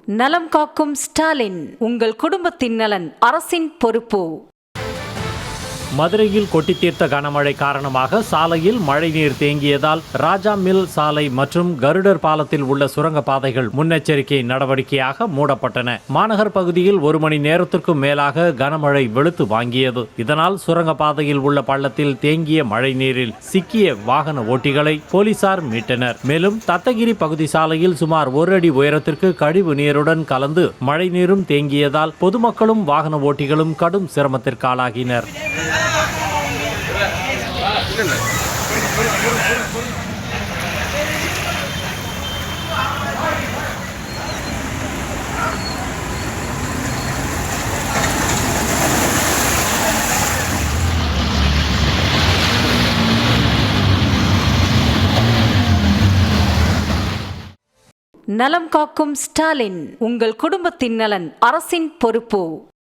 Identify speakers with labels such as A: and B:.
A: நலம் காக்கும் ஸ்டாலின், உங்கள் குடும்பத்தின் நலன் அரசின் பொறுப்பு.
B: மதுரையில் கொட்டி தீர்த்த கனமழை காரணமாக சாலையில் மழைநீர் தேங்கியதால் ராஜா மில் சாலை மற்றும் கருடர் பாலத்தில் உள்ள சுரங்கப்பாதைகள் முன்னெச்சரிக்கை நடவடிக்கையாக மூடப்பட்டன. மாநகர் பகுதியில் 1 மணி நேரத்திற்கும் மேலாக கனமழை வெளுத்து வாங்கியது. இதனால் சுரங்கப்பாதையில் உள்ள பள்ளத்தில் தேங்கிய மழைநீரில் சிக்கிய வாகன ஓட்டிகளை போலீசார் மீட்டனர். மேலும் தத்தகிரி பகுதி சாலையில் சுமார் 1 அடி உயரத்திற்கு கழிவு நீருடன் கலந்து மழைநீரும் தேங்கியதால் பொதுமக்களும் வாகன ஓட்டிகளும் கடும் சிரமத்திற்கு ஆளாகினர்.
A: நலம் காக்கும் ஸ்டாலின், உங்கள் குடும்பத்தின் நலன் அரசின் பொறுப்பு.